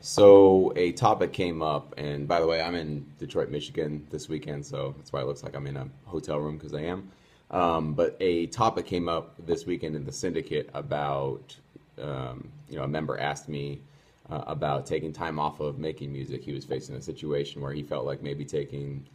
So a topic came up, and by the way, I'm in Detroit, Michigan this weekend, so that's why it looks like I'm in a hotel room because I am. But a topic came up this weekend in the Syndicate about, a member asked me about taking time off of making music. He was facing a situation where he felt like maybe taking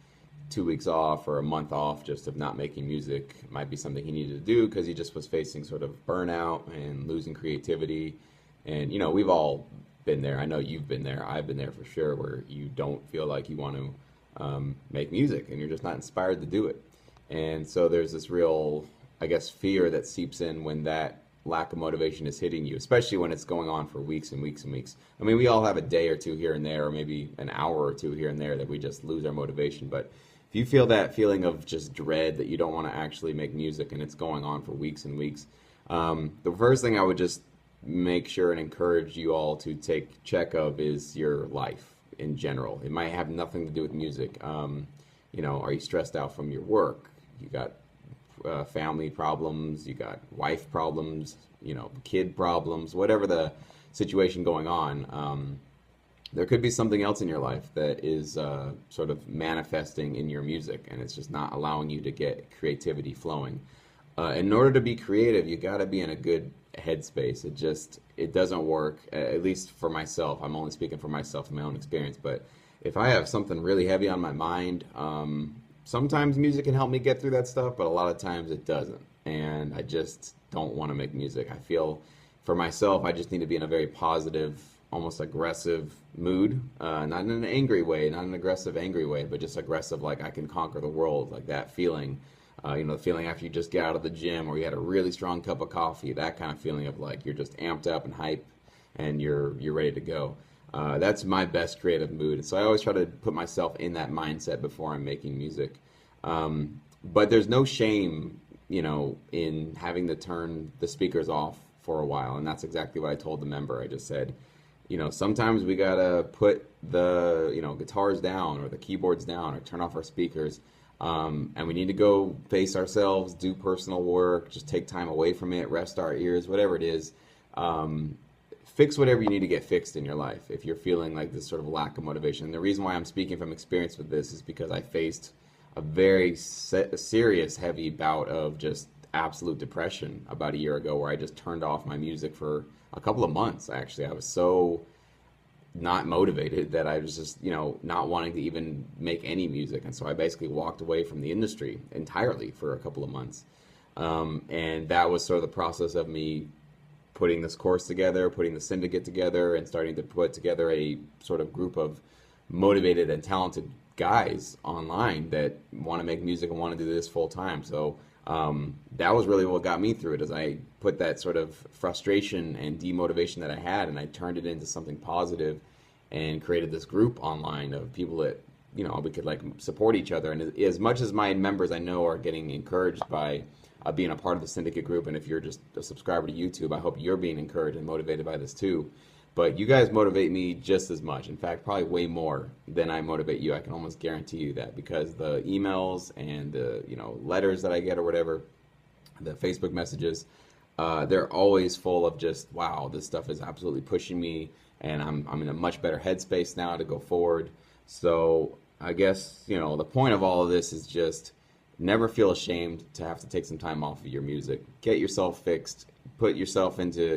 2 weeks off or a month off just of not making music might be something he needed to do because he just was facing sort of burnout and losing creativity. And we've all been there. I know you've been there. I've been there for sure, where you don't feel like you want to make music and you're just not inspired to do it. And so there's this real, I guess, fear that seeps in when that lack of motivation is hitting you, especially when it's going on for weeks and weeks and weeks. I mean, we all have a day or two here and there, or maybe an hour or two here and there that we just lose our motivation. But if you feel that feeling of just dread that you don't want to actually make music and it's going on for weeks and weeks, the first thing I would just make sure and encourage you all to take check of is your life in general. It might have nothing to do with music. Are you stressed out from your work? You got family problems, you got wife problems, kid problems, whatever the situation going on. There could be something else in your life that is sort of manifesting in your music, and it's just not allowing you to get creativity flowing. In order to be creative, you got to be in a good headspace. It doesn't work, at least for myself. I'm only speaking for myself and my own experience, but if I have something really heavy on my mind, sometimes music can help me get through that stuff, but a lot of times it doesn't. And I just don't want to make music. I feel for myself, I just need to be in a very positive, almost aggressive mood. Not in an angry way, not an aggressive, angry way, but just aggressive, like I can conquer the world, like that feeling. The feeling after you just get out of the gym or you had a really strong cup of coffee, that kind of feeling of like you're just amped up and hype and you're ready to go. That's my best creative mood. So I always try to put myself in that mindset before I'm making music. But there's no shame, in having to turn the speakers off for a while. And that's exactly what I told the member. I just said, sometimes we gotta put the, guitars down or the keyboards down or turn off our speakers. And we need to go face ourselves, do personal work, just take time away from it, rest our ears, whatever it is. Fix whatever you need to get fixed in your life if you're feeling like this sort of lack of motivation. And the reason why I'm speaking from experience with this is because I faced a very serious, heavy bout of just absolute depression about a year ago where I just turned off my music for a couple of months, actually. I was so not motivated that I was just, not wanting to even make any music. And so I basically walked away from the industry entirely for a couple of months. And that was sort of the process of me putting this course together, putting the Syndicate together, and starting to put together a sort of group of motivated and talented guys online that want to make music and want to do this full time. So that was really what got me through it, as I put that sort of frustration and demotivation that I had, and I turned it into something positive and created this group online of people that, we could like support each other. And as much as my members I know are getting encouraged by being a part of the Syndicate group, and if you're just a subscriber to YouTube, I hope you're being encouraged and motivated by this too. But you guys motivate me just as much. In fact, probably way more than I motivate you. I can almost guarantee you that, because the emails and the letters that I get or whatever, the Facebook messages, they're always full of just, wow, this stuff is absolutely pushing me, and I'm in a much better headspace now to go forward. So I guess the point of all of this is just never feel ashamed to have to take some time off of your music. Get yourself fixed. Put yourself into,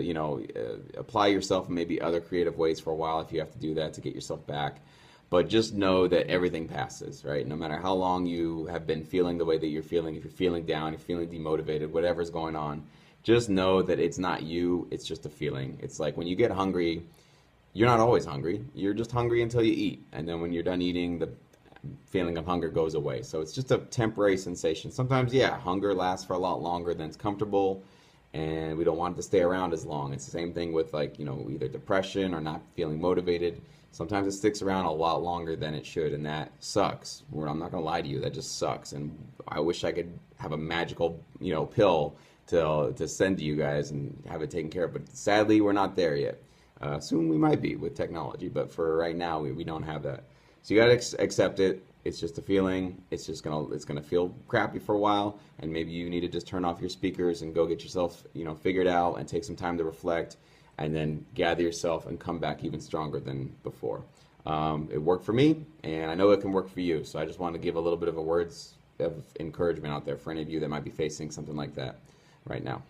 apply yourself in maybe other creative ways for a while if you have to do that to get yourself back. But just know that everything passes, right? No matter how long you have been feeling the way that you're feeling, if you're feeling down, if you're feeling demotivated, whatever's going on, just know that it's not you, it's just a feeling. It's like when you get hungry, you're not always hungry. You're just hungry until you eat. And then when you're done eating, the feeling of hunger goes away. So it's just a temporary sensation. Sometimes, yeah, hunger lasts for a lot longer than it's comfortable, and we don't want it to stay around as long. It's the same thing with either depression or not feeling motivated. Sometimes it sticks around a lot longer than it should, and that sucks. I'm not gonna lie to you, that just sucks. And I wish I could have a magical pill to send to you guys and have it taken care of, but sadly we're not there yet. Soon we might be with technology, but for right now we don't have that. So you gotta accept it. It's just a feeling. It's gonna feel crappy for a while, and maybe you need to just turn off your speakers and go get yourself figured out and take some time to reflect. and then gather yourself and come back even stronger than before. It worked for me, and I know it can work for you. So I just want to give a little bit of a words of encouragement out there for any of you that might be facing something like that right now.